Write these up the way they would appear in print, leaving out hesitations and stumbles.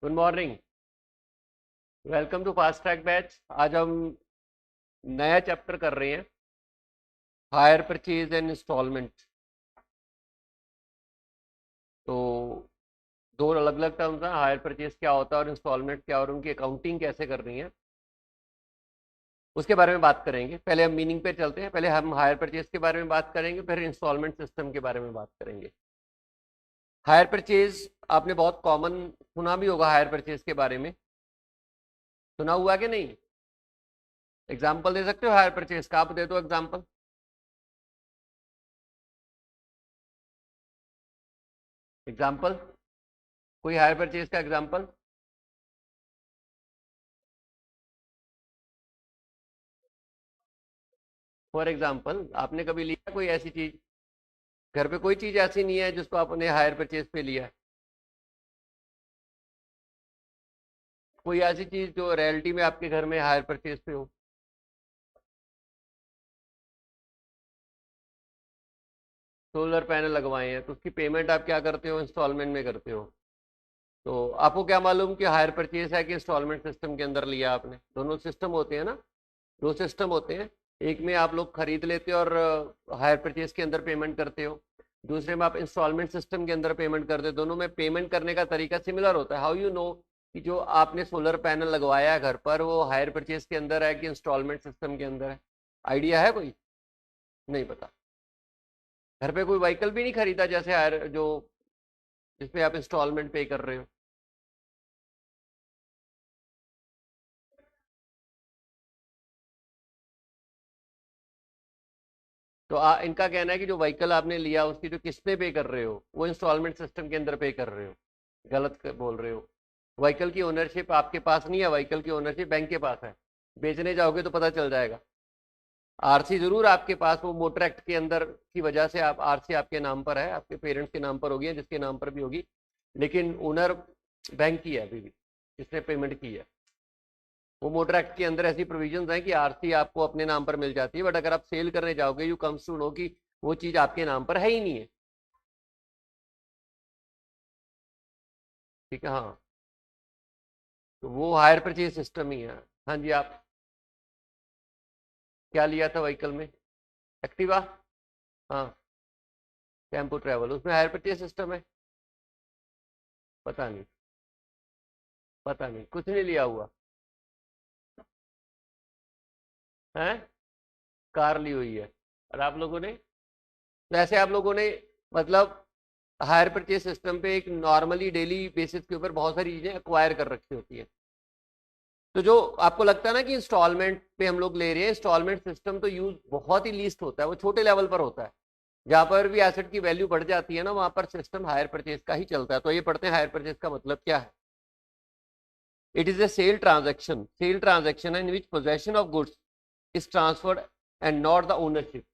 Good morning. Welcome to fast track batch. आज हम नया चैप्टर कर रहे हैं, हायर परचेज एंड इंस्टॉलमेंट। तो दो अलग अलग टर्म्स हैं, हायर परचेज क्या होता है और इंस्टॉलमेंट क्या, और उनकी अकाउंटिंग कैसे करनी है उसके बारे में बात करेंगे। पहले हम मीनिंग पे चलते हैं। पहले हम हायर परचेज के बारे में बात करेंगे, फिर इंस्टॉलमेंट सिस्टम के बारे में बात करेंगे। हायर परचेज आपने बहुत कॉमन सुना भी होगा। हायर परचेज के बारे में सुना हुआ कि नहीं? एग्जाम्पल दे सकते हो हायर परचेज का? आप दे दो एग्जाम्पल। एग्जाम्पल, कोई हायर परचेज का एग्जाम्पल। फॉर एग्जाम्पल, आपने कभी लिया कोई ऐसी चीज? घर पे कोई चीज ऐसी नहीं है जिसको आपने हायर परचेज पे लिया है? कोई ऐसी चीज जो रियलिटी में आपके घर में हायर परचेज पे हो? सोलर पैनल लगवाए हैं तो उसकी पेमेंट आप क्या करते हो? इंस्टॉलमेंट में करते हो। तो आपको क्या मालूम कि हायर परचेज है कि इंस्टॉलमेंट सिस्टम के अंदर लिया आपने? दोनों सिस्टम होते हैं ना, दो सिस्टम होते हैं। एक में आप लोग खरीद लेते हो और हायर परचेज के अंदर पेमेंट करते हो, दूसरे में आप इंस्टॉलमेंट सिस्टम के अंदर पेमेंट करते हो। दोनों में पेमेंट करने का तरीका सिमिलर होता है। हाउ यू नो कि जो आपने सोलर पैनल लगवाया है घर पर वो हायर परचेज के अंदर है कि इंस्टॉलमेंट सिस्टम के अंदर है? आइडिया है कोई? नहीं पता। घर पे कोई व्हीकल भी नहीं खरीदा जैसे हायर, जो जिसपे आप इंस्टॉलमेंट पे कर रहे हो? तो इनका कहना है कि जो व्हीकल आपने लिया उसकी जो किस्तें पे कर रहे हो वो इंस्टॉलमेंट सिस्टम के अंदर पे कर रहे हो। गलत बोल रहे हो। व्हीकल की ओनरशिप आपके पास नहीं है, व्हीकल की ओनरशिप बैंक के पास है। बेचने जाओगे तो पता चल जाएगा। आरसी जरूर आपके पास, वो मोटर एक्ट के अंदर की वजह से आप आरसी आपके नाम पर है, आपके पेरेंट्स के नाम पर होगी या जिसके नाम पर भी होगी, लेकिन ओनर बैंक की है अभी भी, जिसने पेमेंट की है। वो मोटर एक्ट के अंदर ऐसी प्रोविजंस हैं कि आरसी आपको अपने नाम पर मिल जाती है, बट अगर आप सेल करने जाओगे यू कम्स टू नो कि वो चीज आपके नाम पर है ही नहीं है। ठीक है, हाँ। तो वो हायर परचेज सिस्टम ही है। हाँ जी, आप क्या लिया था व्हीकल में? एक्टिवा। हाँ, टेम्पो ट्रेवल, उसमें हायर परचेज सिस्टम है? पता नहीं। पता नहीं, कुछ नहीं लिया हुआ है। कार ली हुई है। और आप लोगों ने, वैसे आप लोगों ने, मतलब हायर परचेज सिस्टम पे एक नॉर्मली डेली बेसिस के ऊपर बहुत सारी चीजें एक्वायर कर रखी होती है। तो जो आपको लगता है ना कि इंस्टॉलमेंट पे हम लोग ले रहे हैं, इंस्टॉलमेंट सिस्टम तो यूज बहुत ही लीस्ट होता है, वो छोटे लेवल पर होता है। जहां पर भी एसेट की वैल्यू बढ़ जाती है ना, वहां पर सिस्टम हायर परचेज का ही चलता है। तो ये पढ़ते हैं हायर परचेज का मतलब क्या है। It is a sale transaction, sale transaction in which possession of goods is transferred and not the ownership.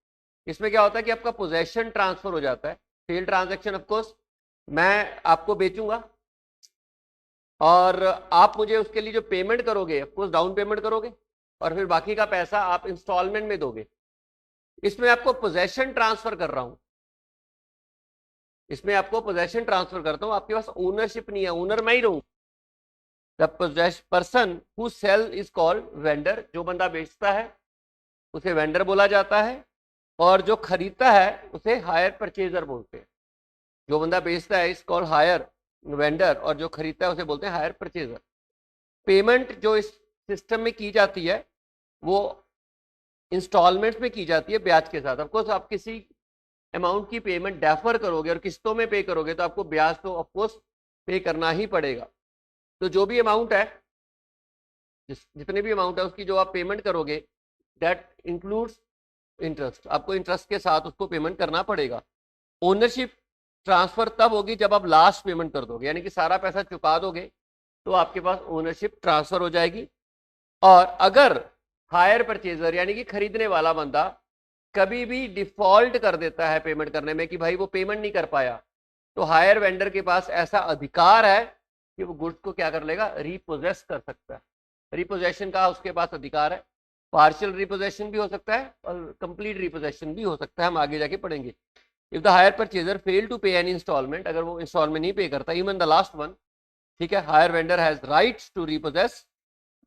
इसमें क्या होता है कि आपका पोजेशन ट्रांसफर हो जाता है। सेल ट्रांजेक्शन ऑफकोर्स, मैं आपको बेचूंगा और आप मुझे उसके लिए जो पेमेंट करोगे, ऑफकोर्स डाउन पेमेंट करोगे, और फिर बाकी का पैसा आप इंस्टॉलमेंट में दोगे। इसमें आपको पोजेशन ट्रांसफर कर रहा हूं, इसमें आपको पोजेशन ट्रांसफर करता हूं, आपके पास ओनरशिप नहीं है, ओनर मैं ही रहूं। The person who sell is called vendor, जो बंदा बेचता है उसे वेंडर बोला जाता है, और जो खरीदता है उसे हायर परचेजर बोलते हैं। जो बंदा बेचता है इज कॉल्ड हायर वेंडर, और जो खरीदता है उसे बोलते हैं हायर परचेजर। पेमेंट जो इस सिस्टम में की जाती है वो इंस्टॉलमेंट्स में की जाती है ब्याज के साथ। ऑफकोर्स आप किसी अमाउंट की पेमेंट डेफर करोगे और किस्तों में पे करोगे तो आपको ब्याज तो ऑफकोर्स पे करना ही पड़ेगा। तो जो भी अमाउंट है, जितने भी अमाउंट है उसकी जो आप पेमेंट करोगे, दैट इंक्लूड्स इंटरेस्ट। आपको इंटरेस्ट के साथ उसको पेमेंट करना पड़ेगा। ओनरशिप ट्रांसफर तब होगी जब आप लास्ट पेमेंट कर दोगे, यानी कि सारा पैसा चुका दोगे तो आपके पास ओनरशिप ट्रांसफर हो जाएगी। और अगर हायर परचेजर यानी कि खरीदने वाला बंदा कभी भी डिफॉल्ट कर देता है पेमेंट करने में, कि भाई वो पेमेंट नहीं कर पाया, तो हायर वेंडर के पास ऐसा अधिकार है कि वो गुड्स को क्या कर लेगा? रिपोजेस कर सकता है। रिपोजेशन का उसके पास अधिकार है। पार्शियल रिपोजेशन भी हो सकता है और कंप्लीट रिपोजेशन भी हो सकता है, हम आगे जाके पढ़ेंगे। If the hire purchaser fail to pay any instalment, अगर वो इंस्टॉलमेंट नहीं पे करता, इवन द लास्ट वन, ठीक है, hire vendor has rights to repossess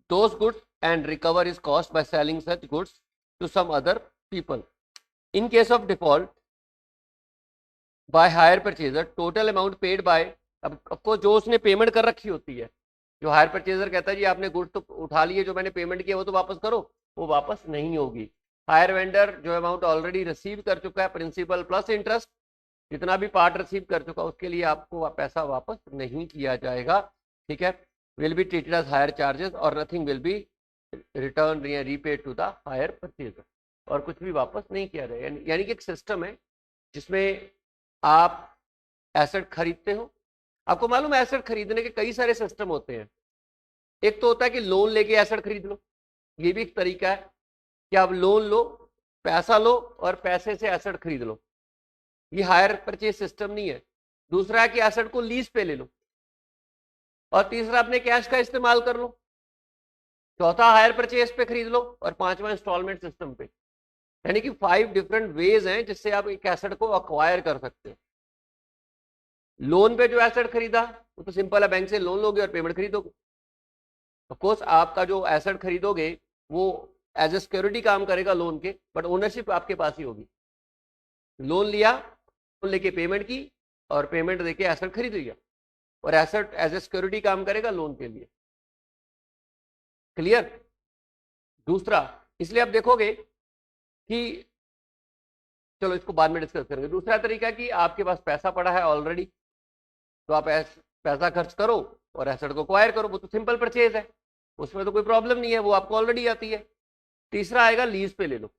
those goods and recover is cost by selling such goods to some other people. In case of default by hire purchaser total amount paid by, अब आपको जो उसने payment कर रखी होती है, जो higher purchaser कहता है जी आपने गुड्स तो उठा लिए, जो मैंने पेमेंट किया वो तो वापस करो, वो वापस नहीं होगी। हायर वेंडर जो अमाउंट ऑलरेडी रिसीव कर चुका है प्रिंसिपल प्लस इंटरेस्ट, जितना भी पार्ट रिसीव कर चुका उसके लिए आपको पैसा वापस नहीं किया जाएगा। ठीक है, will be treated as hire charges और नथिंग विल बी रिटर्न या repaid to the hire purchaser, और कुछ भी वापस नहीं किया जाएगा। यानी कि एक सिस्टम है जिसमें आप एसेट खरीदते हो। आपको मालूम है एसेट खरीदने के कई सारे सिस्टम होते हैं। एक तो होता है कि लोन लेके एसेट खरीद लो, ये भी एक तरीका है कि आप लोन लो, पैसा लो और पैसे से एसेट खरीद लो, ये हायर परचेज सिस्टम नहीं है। दूसरा है कि एसेट को लीज पे ले लो, और तीसरा अपने कैश का इस्तेमाल कर लो। चौथा हायर परचेज पे खरीद लो, और पांचवा इंस्टॉलमेंट सिस्टम पे। यानी कि 5 डिफरेंट वेज हैं जिससे आप एक एसेट को अक्वायर कर सकते हो। लोन पे जो एसेट खरीदा वो तो सिंपल है, बैंक से लोन लोगे और पेमेंट खरीदोगे। ऑफ कोर्स आपका जो एसेट खरीदोगे वो एज ए सिक्योरिटी काम करेगा लोन के, बट ओनरशिप आपके पास ही होगी। लोन लिया, लोन लेके पेमेंट की, और पेमेंट देके एसेट खरीद लिया, और एसेट एज ए सिक्योरिटी काम करेगा लोन के लिए। क्लियर? दूसरा, इसलिए आप देखोगे कि चलो इसको बाद में डिस्कस करेंगे। दूसरा तरीका कि आपके पास पैसा पड़ा है ऑलरेडी, तो आप पैसा खर्च करो और एसेट को एक्वायर करो, वो तो सिंपल परचेज है, उसमें तो कोई प्रॉब्लम नहीं है, वो आपको ऑलरेडी आती है। तीसरा आएगा लीज पे ले लो,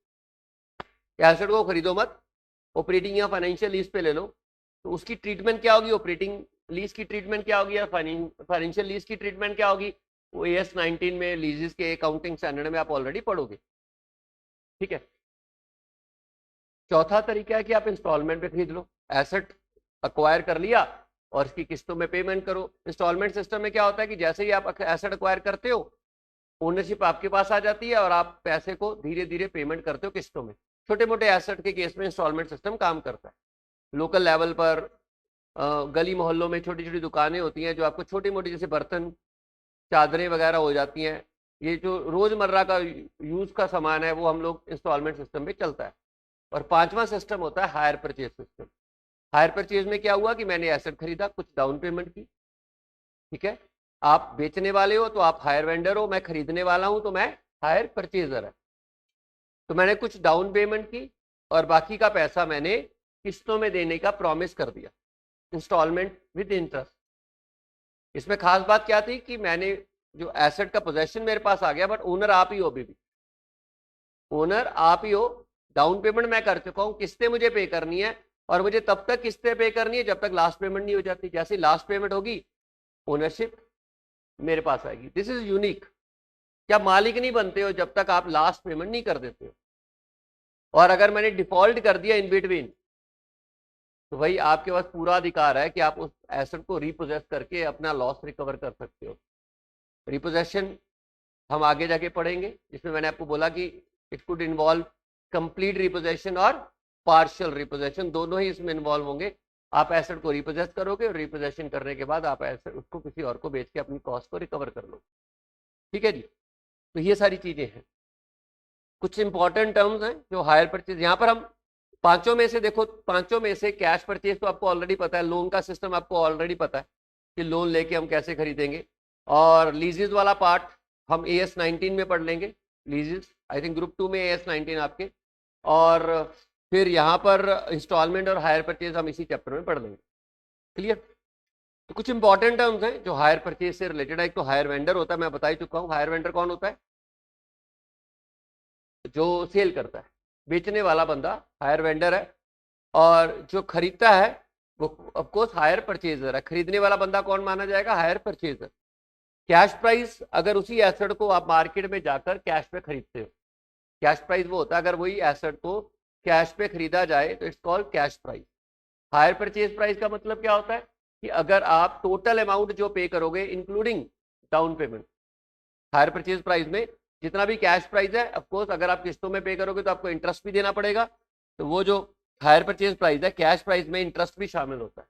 एसेट को खरीदो मत, ऑपरेटिंग या फाइनेंशियल लीज पे ले लो। तो उसकी ट्रीटमेंट क्या होगी, ऑपरेटिंग लीज की ट्रीटमेंट क्या होगी, या फाइनेंशियल लीज की ट्रीटमेंट क्या होगी, वो AS 19 में लीजेस के अकाउंटिंग स्टैंडर्ड में आप ऑलरेडी पढ़ोगे। ठीक है। चौथा तरीका है कि आप इंस्टॉलमेंट पे खरीद लो, एसेट अक्वायर कर लिया और इसकी किस्तों में पेमेंट करो। इंस्टॉलमेंट सिस्टम में क्या होता है कि जैसे ही आप एसेट अक्वायर करते हो, ओनरशिप आपके पास आ जाती है और आप पैसे को धीरे धीरे पेमेंट करते हो किस्तों में। छोटे मोटे एसेट के केस में इंस्टॉलमेंट सिस्टम काम करता है। लोकल लेवल पर गली मोहल्लों में छोटी छोटी दुकानें होती हैं जो आपको छोटी मोटी, जैसे बर्तन चादरें वगैरह हो जाती हैं, ये जो रोजमर्रा का यूज का सामान है वो हम लोग इंस्टॉलमेंट सिस्टम में चलता है। और पांचवा सिस्टम होता है hire purchase system. Hire purchase में क्या हुआ कि मैंने एसेट खरीदा, कुछ डाउन पेमेंट की, ठीक है, आप बेचने वाले हो तो आप हायर वेंडर हो, मैं खरीदने वाला हूं तो मैं हायर परचेजर है। तो मैंने कुछ डाउन पेमेंट की और बाकी का पैसा मैंने किस्तों में देने का प्रॉमिस कर दिया, इंस्टॉलमेंट विद इंटरेस्ट। इसमें खास बात क्या थी कि मैंने जो एसेट का पोजेशन मेरे पास आ गया, बट ओनर आप ही हो, अभी भी ओनर आप ही हो। डाउन पेमेंट मैं कर चुका हूं, किस्तें मुझे पे करनी है, और मुझे तब तक किस्तें पे करनी है जब तक लास्ट पेमेंट नहीं हो जाती। जैसे लास्ट पेमेंट होगी ओनरशिप मेरे पास आएगी। This is unique. क्या मालिक नहीं बनते हो जब तक आप लास्ट पेमेंट नहीं कर देते हो, और अगर मैंने डिफॉल्ट कर दिया इन बिटवीन, तो भाई आपके पास पूरा अधिकार है कि आप उस एसेट को रिपोजेस करके अपना लॉस रिकवर कर सकते हो। रिपोजेशन हम आगे जाके पढ़ेंगे, जिसमें मैंने आपको बोला कि it could involve complete repossession और पार्शियल रिपोजेशन, दोनों ही इसमें इन्वॉल्व होंगे। आप एसेट को रिपोजेस करोगे और रिपोजेशन करने के बाद आप एसेट उसको किसी और को बेच के अपनी कॉस्ट को रिकवर कर लो। ठीक है जी। तो ये सारी चीजें हैं, कुछ इंपॉर्टेंट टर्म्स हैं जो हायर परचेज। यहाँ पर हम पांचों में से देखो, पांचों में से कैश परचेज तो आपको ऑलरेडी पता है, लोन का सिस्टम आपको ऑलरेडी पता है कि लोन लेके हम कैसे खरीदेंगे, और लीजेस वाला पार्ट हम AS 19 में पढ़ लेंगे। लीजेस आई थिंक ग्रुप 2 में AS 19 आपके, और फिर यहाँ पर इंस्टॉलमेंट और हायर परचेज हम इसी चैप्टर में पढ़ लेंगे। क्लियर? तो कुछ इंपॉर्टेंट टर्म्स हैं जो हायर परचेज से रिलेटेड है। एक तो हायर वेंडर होता है, मैं बता ही चुका हूँ। हायर वेंडर कौन होता है? जो सेल करता है, बेचने वाला बंदा हायर वेंडर है, और जो खरीदता है वो ऑफ कोर्स हायर परचेजर है। खरीदने वाला बंदा कौन माना जाएगा? Higher purchaser. कैश प्राइस, अगर उसी एसेट को आप मार्केट में जाकर कैश पे खरीदते हो, कैश प्राइस वो होता है अगर वही एसेट को कैश पे खरीदा जाए तो it's called cash price. Higher purchase price का मतलब क्या होता है कि अगर आप टोटल अमाउंट जो पे करोगे including down payment, higher purchase price में जितना भी कैश प्राइस है, ऑफ कोर्स अगर आप किस्तों में पे करोगे तो आपको इंटरेस्ट भी देना पड़ेगा। तो वो जो हायर परचेज प्राइस है, कैश प्राइस में इंटरेस्ट भी शामिल होता है।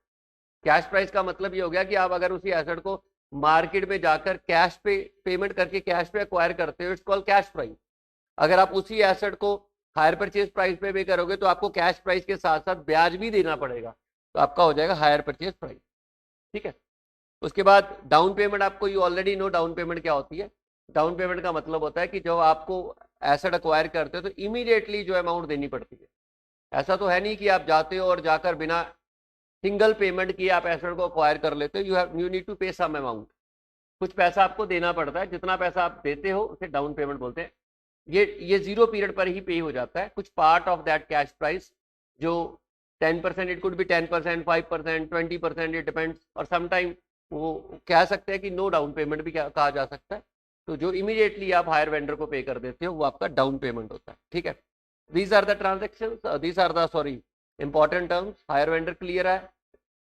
कैश प्राइस का मतलब ये हो गया कि आप अगर उसी एसेट को मार्केट में जाकर कैश पे पेमेंट करके कैश पे एक्वायर करते हो, इट्स कॉल्ड कैश प्राइस। अगर आप उसी एसेट को हायर परचेज प्राइस पे भी करोगे तो आपको कैश प्राइस के साथ साथ ब्याज भी देना पड़ेगा, तो आपका हो जाएगा हायर परचेज प्राइस। ठीक है। उसके बाद डाउन पेमेंट, आपको you already know down payment क्या होती है। डाउन पेमेंट का मतलब होता है कि जब आपको एसेट एक्वायर करते हो तो इमीडिएटली जो अमाउंट देनी पड़ती है। ऐसा तो है नहीं कि आप जाते हो और जाकर बिना सिंगल पेमेंट किए आप एसेट को एक्वायर कर लेते हो। यू नीड टू पे सम अमाउंट, कुछ पैसा आपको देना पड़ता है। जितना पैसा आप देते हो उसे डाउन पेमेंट बोलते हैं। ये 0 पीरियड पर ही पे हो जाता है। कुछ part of that cash price जो 10%, it could be 10%, 5%, 20%, it depends. और समटाइम वो कह सकते हैं कि नो डाउन पेमेंट भी कहा जा सकता है। तो जो इमीडिएटली आप हायर वेंडर को पे कर देते हो वो आपका डाउन पेमेंट होता है। ठीक है। These are the transaction, these are the sorry important terms. Hire vendor clear है,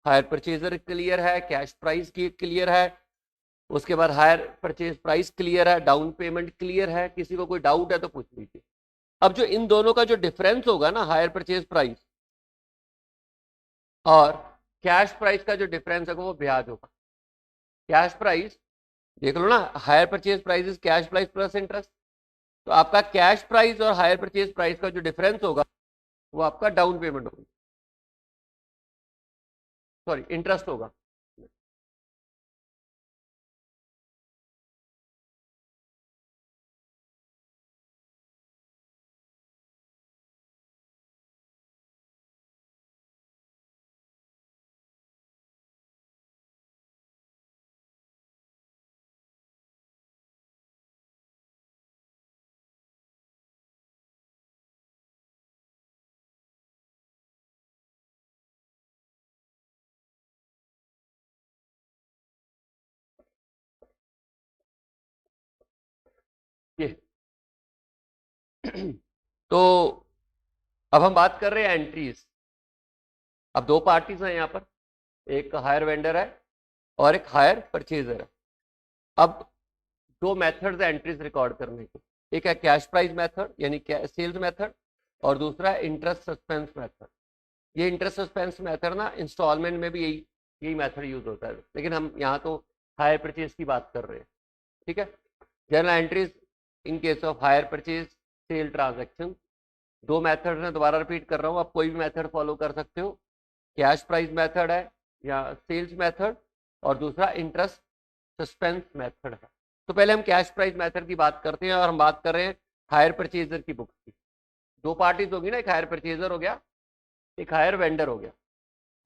हायर परचेजर क्लियर है, कैश प्राइस की क्लियर है, उसके बाद हायर परचेज प्राइस क्लियर है, डाउन पेमेंट क्लियर है। किसी को कोई डाउट है तो पूछ लीजिए। अब जो इन दोनों का जो डिफरेंस होगा ना, हायर परचेज प्राइस और कैश प्राइस का जो डिफरेंस होगा वो ब्याज होगा। कैश प्राइस देख लो ना, higher purchase price is cash price plus interest. तो आपका कैश प्राइस और हायर परचेज प्राइस का जो डिफरेंस होगा वो आपका डाउन पेमेंट होगा, सॉरी इंटरेस्ट होगा। ये तो अब हम बात कर रहे हैं एंट्रीज। अब दो पार्टीज हैं यहाँ पर, एक हायर वेंडर है और एक हायर परचेजर है। अब दो मेथड्स है एंट्रीज रिकॉर्ड करने के, एक है कैश प्राइस मेथड यानी सेल्स मेथड, और दूसरा है इंटरेस्ट सस्पेंस मेथड। ये इंटरेस्ट सस्पेंस मेथड ना इंस्टॉलमेंट में भी यही मेथड यूज होता है, लेकिन हम यहाँ तो हायर परचेज की बात कर रहे हैं। ठीक है। General entries in case of higher purchase sale transaction. दो मेथड हैं, दोबारा रिपीट कर रहा हूँ, आप कोई भी मेथड फॉलो कर सकते हो। कैश प्राइस मेथड है या सेल्स मेथड, और दूसरा इंटरेस्ट सस्पेंस मेथड है। तो पहले हम कैश प्राइस मेथड की बात करते हैं, और हम बात कर रहे हैं हायर परचेजर की बुक्स की। दो पार्टीज होगी ना, एक हायर परचेजर हो गया, एक हायर वेंडर हो गया।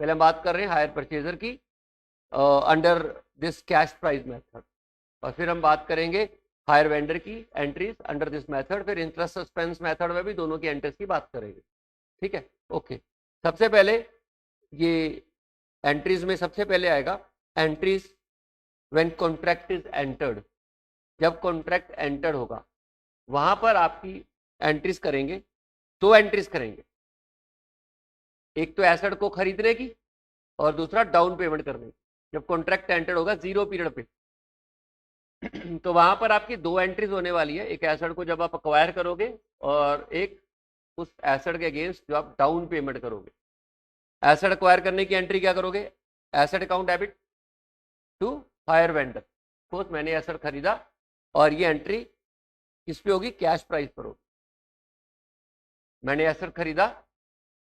पहले हम बात कर रहे हैं हायर परचेजर की under this cash price method, और फिर हम बात करेंगे हायर वेंडर की एंट्रीज अंडर दिस मेथड। फिर इंटरेस्ट सस्पेंस मेथड में भी दोनों की एंट्रीज की बात करेंगे। ठीक है। ओके। सबसे पहले ये एंट्रीज में सबसे पहले आएगा entries when contract is entered. जब कॉन्ट्रैक्ट एंटर्ड होगा वहां पर आपकी एंट्रीज करेंगे, दो एंट्रीज करेंगे, एक तो एसेट को खरीदने की और दूसरा डाउन पेमेंट करने की। जब कॉन्ट्रैक्ट एंटर्ड होगा 0 पीरियड पे तो वहां पर आपकी दो एंट्रीज होने वाली है, एक एसेट को जब आप अक्वायर करोगे और एक उस एसेट के अगेंस्ट जो आप डाउन पेमेंट करोगे। एसेट एक्वायर करने की एंट्री क्या करोगे, asset account debit to hire vendor. Suppose मैंने एसेट खरीदा और ये एंट्री किस पे होगी, कैश प्राइस पर होगी। मैंने एसेट खरीदा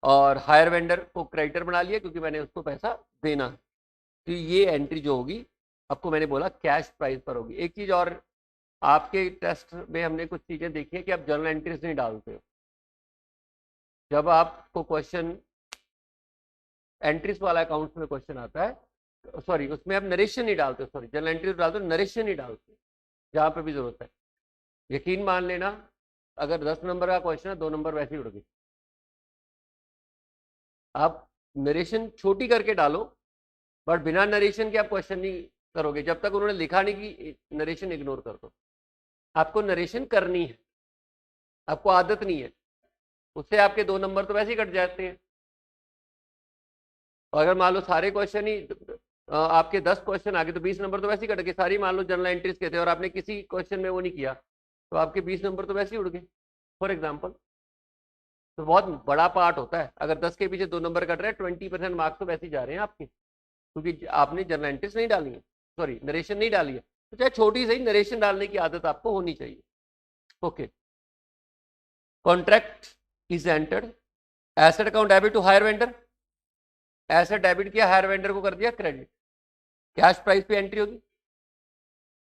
और हायर वेंडर को क्रेडिटर बना लिया क्योंकि मैंने उसको पैसा देना है। तो ये एंट्री जो होगी आपको मैंने बोला कैश प्राइस पर होगी। एक चीज और, आपके टेस्ट में हमने कुछ चीजें देखी है कि आप जर्नल एंट्रीज नहीं डालते हो। जब आपको क्वेश्चन एंट्रीज वाला अकाउंट में क्वेश्चन आता है, सॉरी उसमें आप नरेशन नहीं डालते, सॉरी जर्नल एंट्रीज डालते हो, नरेशन नहीं डालते जहां पे भी जरूरत है। यकीन मान लेना, अगर 10 नंबर का क्वेश्चन है 2 नंबर वैसे ही उड़ गए। आप नरेशन छोटी करके डालो, बट बिना नरेशन के आप क्वेश्चन नहीं करोगे जब तक उन्होंने लिखा नहीं कि नरेशन इग्नोर कर दो। आपको नरेशन करनी है, आपको आदत नहीं है, उससे आपके 2 नंबर तो वैसे ही कट जाते हैं। और अगर मान लो सारे क्वेश्चन ही आपके 10 क्वेश्चन आ गए तो 20 नंबर तो वैसे ही कट गए। सारी मान लो जनरल एंट्रीज के थे और आपने किसी क्वेश्चन में वो नहीं किया तो आपके 20 नंबर तो वैसे ही उड़ गए, फॉर एग्जाम्पल। तो बहुत बड़ा पार्ट होता है। अगर 10 के पीछे 2 नंबर कट रहे हैं 20% मार्क्स तो वैसे ही जा रहे हैं आपके, क्योंकि आपने जनरल एंट्रीज नहीं डाली है। सॉरी नरेशन नहीं डाली है, तो चाहे छोटी सही नरेशन डालने की आदत आपको होनी चाहिए। Okay, contract is entered, asset account debit to hire vendor, asset debit किया, हायर वेंडर को कर दिया क्रेडिट, कैश प्राइस पे एंट्री होगी।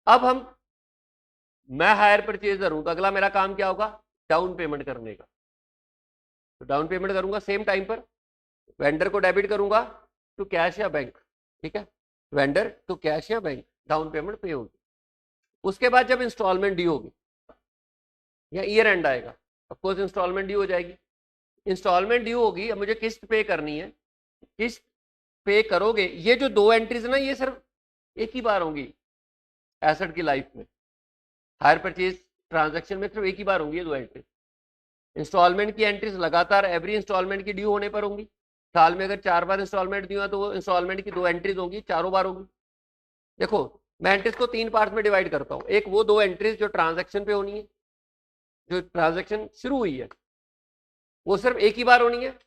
अब मैं हायर परचेजर हूं, तो अगला मेरा काम क्या होगा, डाउन पेमेंट करने का। तो डाउन पेमेंट करूंगा सेम टाइम पर, वेंडर को डेबिट करूंगा टू कैश या बैंक, ठीक है, वेंडर टू कैश या बैंक, डाउन पेमेंट पे होगी। उसके बाद जब इंस्टॉलमेंट ड्यू होगी या ईयर एंड आएगा, ऑफकोर्स इंस्टॉलमेंट ड्यू हो जाएगी। इंस्टॉलमेंट ड्यू होगी, अब मुझे किस्त पे करनी है, किस्त पे करोगे। ये जो दो एंट्रीज ना, ये सिर्फ एक ही बार होंगी एसेट की लाइफ में, हायर परचेज ट्रांजैक्शन में सिर्फ एक ही बार होंगी ये दो एंट्रीज। इंस्टॉलमेंट की एंट्रीज लगातार एवरी इंस्टॉलमेंट की ड्यू होने पर होंगी। साल में अगर 4 बार इंस्टॉलमेंट ड्यू है तो वो इंस्टॉलमेंट की दो एंट्रीज होंगी, चारों बार होगी। देखो मैं एंट्रीज को 3 पार्ट में डिवाइड करता हूं। एक वो दो एंट्रीज जो ट्रांजैक्शन पे होनी है, जो ट्रांजैक्शन शुरू हुई है वो सिर्फ एक ही बार होनी है।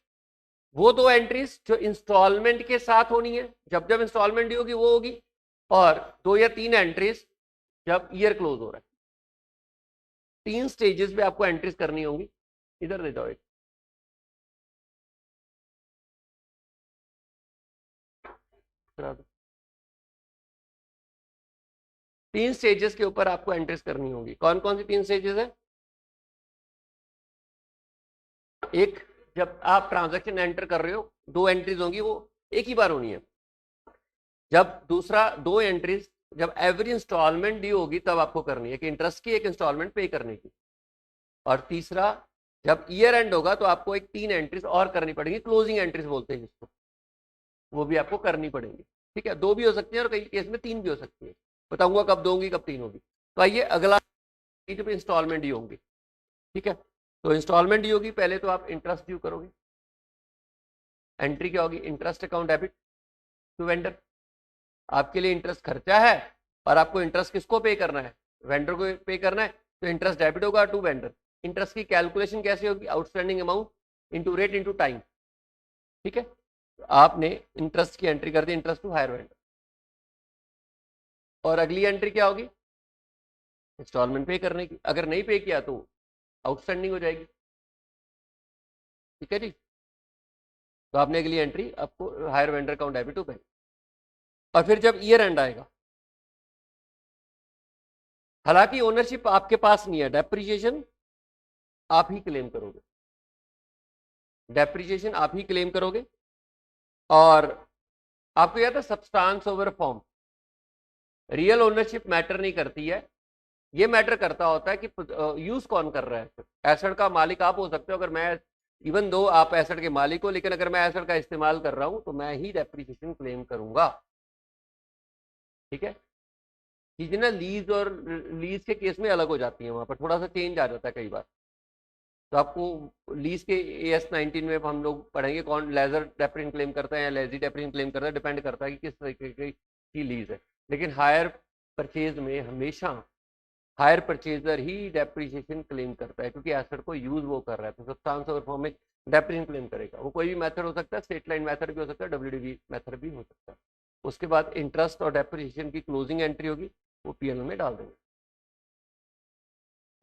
वो दो एंट्रीज जो इंस्टॉलमेंट के साथ होनी है, जब जब इंस्टॉलमेंट ड्यू होगी वो होगी। और 2 या 3 एंट्रीज जब ईयर क्लोज हो रहा है। 3 स्टेजेस पे आपको एंट्रीज करनी होंगी। इधर दे जाओ एक, तीन स्टेजेस के ऊपर आपको एंट्रीज करनी होगी। कौन कौन सी 3 स्टेजेस है? एक, जब आप ट्रांजैक्शन एंटर कर रहे हो 2 एंट्रीज होंगी, वो एक ही बार होनी है। जब दूसरा 2 एंट्रीज जब एवरी इंस्टॉलमेंट ड्यू होगी तब आपको करनी है, कि इंटरेस्ट की एक इंस्टॉलमेंट पे करने की। और तीसरा जब ईयर एंड होगा तो आपको एक 3 एंट्रीज और करनी पड़ेगी, क्लोजिंग एंट्रीज बोलते हैं जिसको, वो भी आपको करनी पड़ेगी। ठीक है, 2 भी हो सकती है और कई केस में 3 भी हो सकती है। बताऊंगा कब 2 होंगी कब 3 होगी। तो आइए अगला, जब इंस्टॉलमेंट ड्यू होंगी, ठीक है, तो इंस्टॉलमेंट ड्यू होगी, पहले तो आप इंटरेस्ट ड्यू करोगे। एंट्री क्या होगी, interest account debit to vendor. आपके लिए इंटरेस्ट खर्चा है और आपको इंटरेस्ट किसको पे करना है, वेंडर को पे करना है, तो इंटरेस्ट डेबिट होगा टू वेंडर। इंटरेस्ट की कैलकुलेशन कैसे होगी, outstanding amount into rate into time. ठीक है, तो आपने इंटरेस्ट की एंट्री कर दी, इंटरेस्ट टू हायर वेंडर। और अगली एंट्री क्या होगी, इंस्टॉलमेंट पे करने की। अगर नहीं पे किया तो आउटस्टैंडिंग हो जाएगी। ठीक है जी, तो आपने अगली एंट्री आपको hire vendor account debit to bank. और फिर जब ईयर एंड आएगा, हालांकि ओनरशिप आपके पास नहीं है, डेप्रिसिएशन आप ही क्लेम करोगे, डेप्रिसिएशन आप ही क्लेम करोगे। और आपको याद है substance over form, real ownership matter नहीं करती है, ये मैटर करता होता है कि यूज कौन कर रहा है। एसेट का मालिक आप हो सकते हो, अगर मैं इवन दो आप एसेट के मालिक हो, लेकिन अगर मैं एसेट का इस्तेमाल कर रहा हूं तो मैं ही डेप्रिसिएशन क्लेम करूंगा। ठीक है, चीजें ना लीज और लीज के केस में अलग हो जाती है, वहां पर थोड़ा सा चेंज आ जाता है कई बार। तो आपको लीज के AS 19 में हम लोग पढ़ेंगे कौन लेजर डेप्रिसिएशन क्लेम करता है या लेजी डेप्रिसिएशन क्लेम करता है, डिपेंड करता है कि किस तरीके की लीज है। लेकिन हायर परचेज में हमेशा हायर परचेजर ही डेप्रिसिएशन क्लेम करता है, क्योंकि एसेट को यूज वो कर रहा है। तो सब्सटेंस ओवर फॉर्म में डेप्रिसिएशन क्लेम करेगा। वो कोई भी मेथड हो सकता है, स्ट्रेट लाइन मेथड भी हो सकता है, WDV मेथड भी हो सकता है। उसके बाद इंटरेस्ट और डेप्रिसिएशन की क्लोजिंग एंट्री होगी, वो PL में डाल देंगे।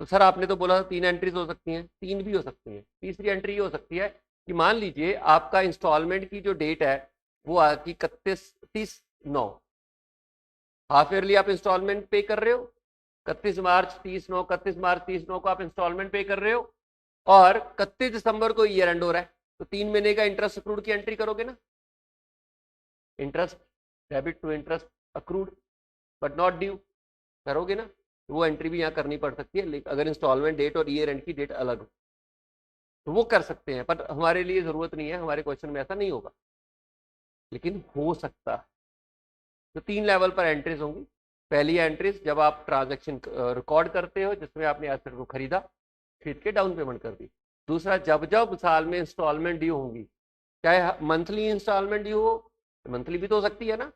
तो सर आपने तो बोला 3 एंट्रीज हो सकती हैं, 3 भी हो सकती हैं। तीसरी एंट्री ये हो सकती है कि मान लीजिए आपका इंस्टॉलमेंट की जो डेट है वो आपकी 31/9, हाफ ईयरली आप इंस्टॉलमेंट पे कर रहे हो, 31 मार्च 30/9, 31 मार्च 30/9 को आप इंस्टॉलमेंट पे कर रहे हो, और 31 दिसंबर को ईयर एंड हो रहा है, तो 3 महीने का इंटरेस्ट अक्रूड की एंट्री करोगे ना, interest debit to interest accrued but not due करोगे ना, तो वो एंट्री भी यहाँ करनी पड़ सकती है। लेकिन अगर इंस्टॉलमेंट डेट और ईयर एंड की डेट अलग हो तो वो कर सकते हैं, पर हमारे लिए जरूरत नहीं है, हमारे क्वेश्चन में ऐसा नहीं होगा, लेकिन हो सकता है। तो 3 लेवल पर एंट्रीज होंगी। पहली एंट्रीज जब आप ट्रांजैक्शन रिकॉर्ड करते हो जिसमें आपने एसेट को खरीदा, खरीद के डाउन पेमेंट कर दी। दूसरा, जब जब साल में इंस्टॉलमेंट ड्यू होंगी, चाहे मंथली इंस्टॉलमेंट ड्यू हो, मंथली भी तो हो सकती है ना,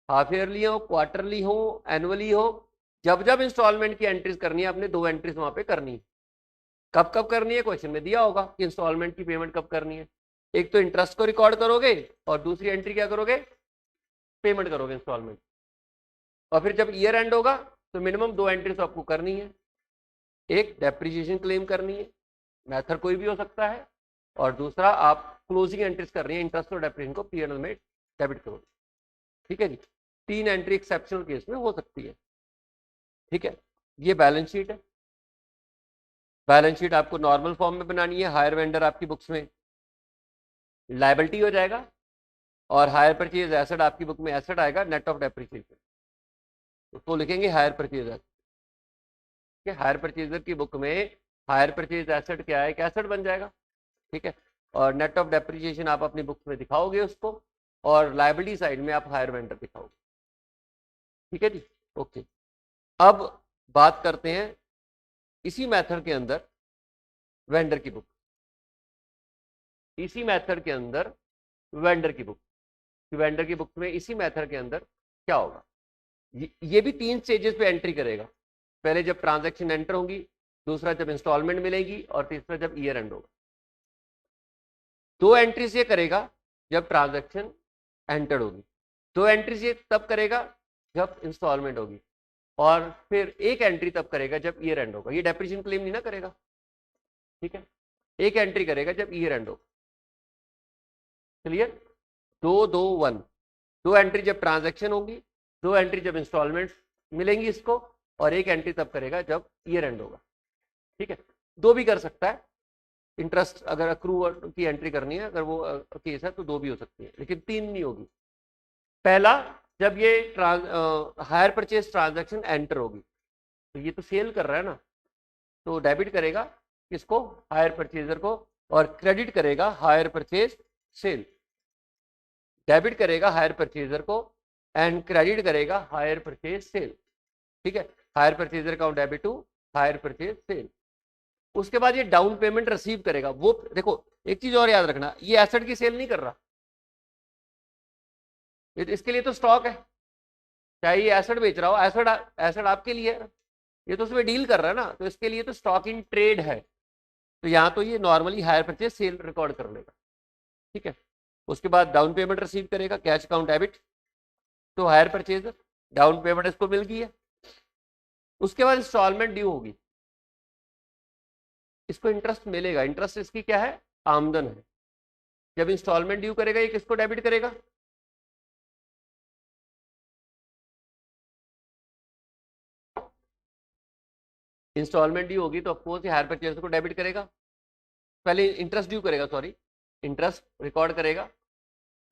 हाफ ईयरली हो, क्वार्टरली हो, एनुअली हो, जब जब इंस्टॉलमेंट की एंट्रीज करनी है, आपने 2 एंट्रीज वहां पे करनी है। कब कब करनी है, क्वेश्चन में दिया होगा कि इंस्टॉलमेंट की पेमेंट कब करनी है। एक तो इंटरेस्ट को रिकॉर्ड करोगे और दूसरी एंट्री क्या करोगे, पेमेंट करोगे इंस्टॉलमेंट। और फिर जब ईयर एंड होगा तो मिनिमम 2 एंट्रीज आपको करनी है। एक डेप्रिसिएशन क्लेम करनी है, मेथड कोई भी हो सकता है, और दूसरा आप क्लोजिंग एंट्रीज कर रही है, इंटरेस्ट और डेप्रिसिएशन को P&L में डेबिट करो। ठीक है जी, 3 एंट्री एक्सेप्शनल केस में हो सकती है। ठीक है, ये बैलेंस शीट है। बैलेंस शीट आपको नॉर्मल फॉर्म में बनानी है। हायर वेंडर आपकी बुक्स में लायबिलिटी हो जाएगा, और हायर परचेज एसेट आपकी बुक में एसेट आएगा नेट ऑफ डेप्रिसिएशन, उसको लिखेंगे hire purchase asset. Hire purchaser की बुक में हायर परचेज एसेट क्या है, एक एसेट बन जाएगा। ठीक है, और नेट ऑफ डेप्रिसिएशन आप अपनी बुक्स में दिखाओगे उसको, और लायबिलिटी साइड में आप हायर वेंडर दिखाओगे। ठीक है जी, ओके। अब बात करते हैं इसी मेथड के अंदर वेंडर की बुक, इसी मेथड के अंदर वेंडर की बुक, वेंडर की बुक में इसी मेथड के अंदर क्या होगा। ये भी 3 स्टेजेस पे एंट्री करेगा। पहले जब ट्रांजैक्शन एंटर होगी, दूसरा जब इंस्टॉलमेंट मिलेगी, और तीसरा जब ईयर एंड होगा। 2 एंट्रीज ये करेगा जब ट्रांजैक्शन एंटर होगी, 2 एंट्रीज ये तब करेगा जब इंस्टॉलमेंट होगी, और फिर एक एंट्री तब करेगा जब ईयर एंड होगा। ये डेप्रिसिएशन क्लेम नहीं ना करेगा। ठीक है, एक एंट्री करेगा जब ईयर एंड होगा। क्लियर? 2-2-1, 2 एंट्री जब ट्रांजैक्शन होगी, 2 एंट्री जब इंस्टॉलमेंट मिलेंगी इसको, और एक एंट्री तब करेगा जब ईयर एंड होगा। ठीक है, 2 भी कर सकता है। इंटरेस्ट अगर अक्रू की एंट्री करनी है, अगर वो केस है तो 2 भी हो सकती है, लेकिन 3 नहीं होगी। पहला, जब ये हायर परचेज ट्रांजैक्शन एंटर होगी, तो ये तो सेल कर रहा है ना, तो डेबिट करेगा किसको, हायर परचेजर को, और क्रेडिट करेगा हायर परचेज सेल। डेबिट करेगा हायर परचेजर को एंड क्रेडिट करेगा हायर परचेज सेल। ठीक है, hire purchaser account debit to hire purchase sale. उसके बाद ये डाउन पेमेंट रिसीव करेगा। वो देखो, एक चीज और याद रखना, ये एसेट की सेल नहीं कर रहा, इसके लिए तो स्टॉक है। चाहे ये एसेट बेच रहा हो, एसेट एसेट आपके लिए है, ये तो उसमें डील कर रहा है ना, तो इसके लिए तो स्टॉक इन ट्रेड है। तो यहाँ तो ये normally higher purchase cell record कर लेगा। ठीक है, उसके बाद डाउन पेमेंट रिसीव करेगा, कैश अकाउंट डेबिट तो हायर परचेजर, डाउन पेमेंट इसको मिल गई है। उसके बाद इंस्टॉलमेंट ड्यू होगी, इसको इंटरेस्ट मिलेगा। इंटरेस्ट इसकी क्या है, आमदन है। जब इंस्टॉलमेंट ड्यू करेगा, ये किसको डेबिट करेगा, इंस्टॉलमेंट ड्यू होगी तो ऑफकोर्स ये हायर परचेजर को डेबिट करेगा। पहले इंटरेस्ट ड्यू करेगा, सॉरी, इंटरेस्ट रिकॉर्ड करेगा,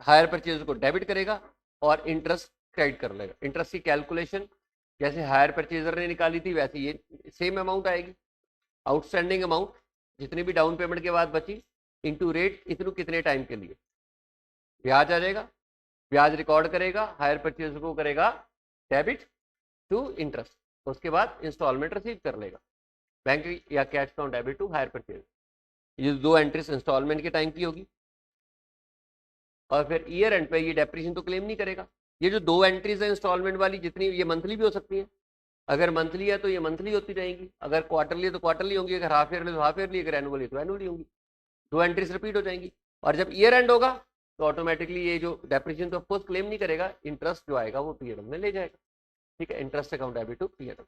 हायर परचेजर को डेबिट करेगा, और इंटरेस्ट क्रेडिट कर लेगा। इंटरेस्ट की कैलकुलेशन जैसे हायर परचेजर ने निकाली थी, वैसे ये सेम अमाउंट आएगी। आउटस्टैंडिंग अमाउंट जितनी भी डाउन पेमेंट के बाद बची, इंटू रेट, इतने कितने टाइम के लिए, ब्याज आ जाएगा। ब्याज रिकॉर्ड करेगा, हायर परचेजर को करेगा डेबिट टू इंटरेस्ट, उसके बाद इंस्टॉलमेंट रिसीव कर लेगा, बैंक या cash account debit to hire purchase. ये 2 एंट्रीज इंस्टॉलमेंट के टाइम की होगी, और फिर ईयर एंड पे ये डेप्रिसिएशन तो क्लेम नहीं करेगा। ये जो 2 एंट्रीज है इंस्टॉलमेंट वाली, जितनी, ये मंथली भी हो सकती है। अगर मंथली है तो ये मंथली होती रहेंगी, अगर क्वार्टरली है तो क्वार्टरली होंगी, अगर हाफ ईयरली तो हाफ ईयरली, अगर एनुअली तो एनुअली होंगी। 2 एंट्रीज रिपीट हो जाएंगी, और जब ईयर एंड होगा तो ऑटोमेटिकली ये जो डेप्रिसिएशन तो ऑफकोर्स क्लेम नहीं करेगा, इंटरेस्ट जो आएगा वो P&L में ले जाएगा। ठीक है, interest account debit to P&L।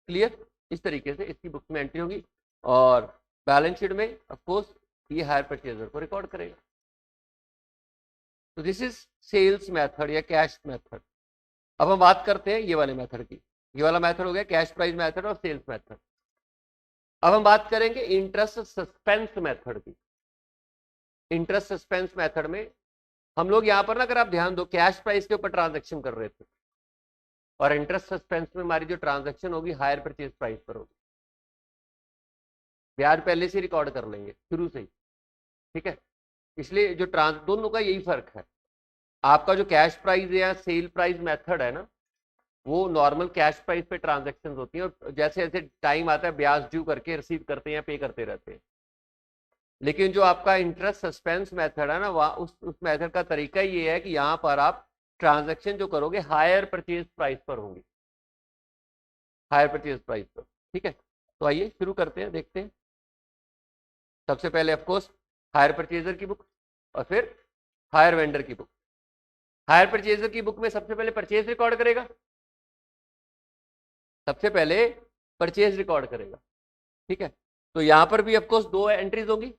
Clear? इस तरीके से इसकी बुक में एंट्री होगी, और बैलेंस शीट में ऑफकोर्स ये हायर परचेजर को रिकॉर्ड करेगा। तो दिस इज सेल्स मेथड या कैश मेथड। अब हम बात करते हैं ये वाले मेथड की। ये वाला मेथड हो गया कैश प्राइस मेथड और सेल्स मेथड। अब हम बात करेंगे इंटरेस्ट सस्पेंस मेथड की। इंटरेस्ट सस्पेंस मेथड में हम लोग यहाँ पर ना, अगर आप ध्यान दो, कैश प्राइस के ऊपर ट्रांजैक्शन कर रहे थे, और इंटरेस्ट सस्पेंस में हमारी जो ट्रांजैक्शन होगी हायर परचेज प्राइस पर होगी। ब्याज पहले से रिकॉर्ड कर लेंगे शुरू से ही। ठीक है, इसलिए जो दोनों का यही फर्क है। आपका जो कैश प्राइस या सेल प्राइस मेथड है ना, वो नॉर्मल कैश प्राइस पे ट्रांजैक्शंस होती हैं, और जैसे जैसे टाइम आता है ब्याज ड्यू करके रिसीव करते हैं, पे करते रहते हैं। लेकिन जो आपका इंटरेस्ट सस्पेंस मेथड है ना, वहाँ उस मेथड का तरीका ये है कि यहाँ पर आप ट्रांजैक्शन जो करोगे हायर परचेज प्राइस पर होंगी, हायर परचेज प्राइस पर। ठीक है, तो आइए शुरू करते हैं, देखते हैं। सबसे पहले ऑफकोर्स हायर परचेजर की बुक, और फिर हायर वेंडर की बुक। हायर परचेजर की बुक में सबसे पहले परचेज रिकॉर्ड करेगा, सबसे पहले परचेज रिकॉर्ड करेगा। ठीक है, तो यहां पर भी ऑफकोर्स 2 एंट्रीज होंगी,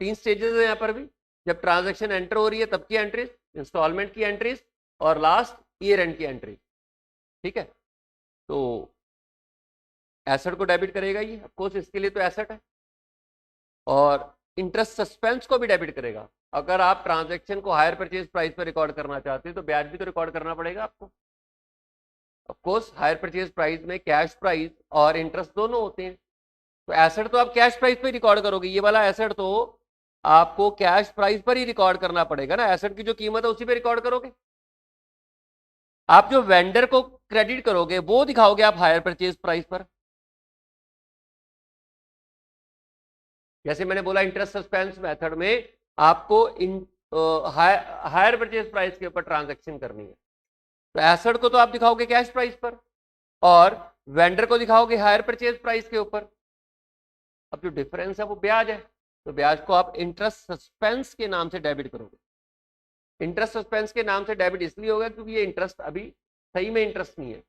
3 स्टेजेस है यहां पर भी। जब ट्रांजैक्शन एंटर हो रही है तब की एंट्रीज, इंस्टॉलमेंट की एंट्रीज, और लास्ट ईयर एंड की एंट्री। ठीक है, तो एसेट को डेबिट करेगा ये, ऑफकोर्स इसके लिए तो एसेट है। और इंटरेस्ट सस्पेंस को भी डेबिट करेगा। अगर आप ट्रांजैक्शन को हायर परचेज प्राइस पर रिकॉर्ड करना चाहते हैं तो ब्याज भी तो रिकॉर्ड करना पड़ेगा आपको। ऑफकोर्स हायर परचेज प्राइस में कैश प्राइस और इंटरेस्ट दोनों होते हैं, तो एसेट तो आप कैश प्राइस पे रिकॉर्ड करोगे, ये वाला एसेट तो आपको कैश प्राइस पर ही रिकॉर्ड करना पड़ेगा ना, एसेट की जो कीमत है उसी पे रिकॉर्ड करोगे। आप जो वेंडर को क्रेडिट करोगे वो दिखाओगे आप हायर परचेज प्राइस पर। जैसे मैंने बोला इंटरेस्ट सस्पेंस मेथड में आपको हायर परचेज प्राइस के ऊपर ट्रांजैक्शन करनी है, तो एसेट को तो आप दिखाओगे कैश प्राइस पर और वेंडर को दिखाओगे हायर परचेज प्राइस के ऊपर। अब जो डिफरेंस है वो ब्याज है, तो ब्याज को आप इंटरेस्ट सस्पेंस के नाम से डेबिट करोगे। इंटरेस्ट सस्पेंस के नाम से डेबिट इसलिए होगा क्योंकि ये इंटरेस्ट अभी सही में इंटरेस्ट नहीं है।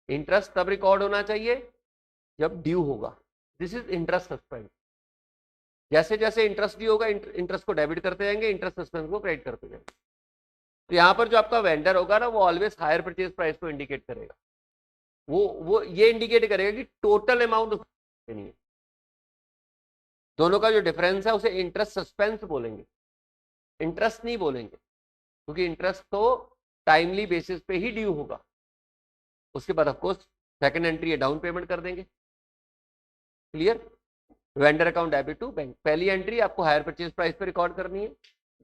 इंटरेस्ट तब रिकॉर्ड होना चाहिए जब ड्यू होगा, दिस इज इंटरेस्ट सस्पेंस। जैसे जैसे इंटरेस्ट ड्यू होगा इंटरेस्ट को डेबिट करते जाएंगे, इंटरेस्ट सस्पेंस को क्रेडिट करते जाएंगे। तो यहाँ पर जो आपका वेंडर होगा ना वो ऑलवेज हायर परचेज प्राइस को इंडिकेट करेगा, वो ये इंडिकेट करेगा कि टोटल अमाउंट नहीं है। दोनों का जो डिफरेंस है उसे इंटरेस्ट सस्पेंस बोलेंगे, इंटरेस्ट नहीं बोलेंगे, क्योंकि इंटरेस्ट तो टाइमली बेसिस पे ही ड्यू होगा। उसके बाद ऑफकोर्स सेकंड एंट्री है डाउन पेमेंट कर देंगे। Clear? Vendor account debit to bank, पहली एंट्री आपको हायर परचेज प्राइस पे रिकॉर्ड करनी है,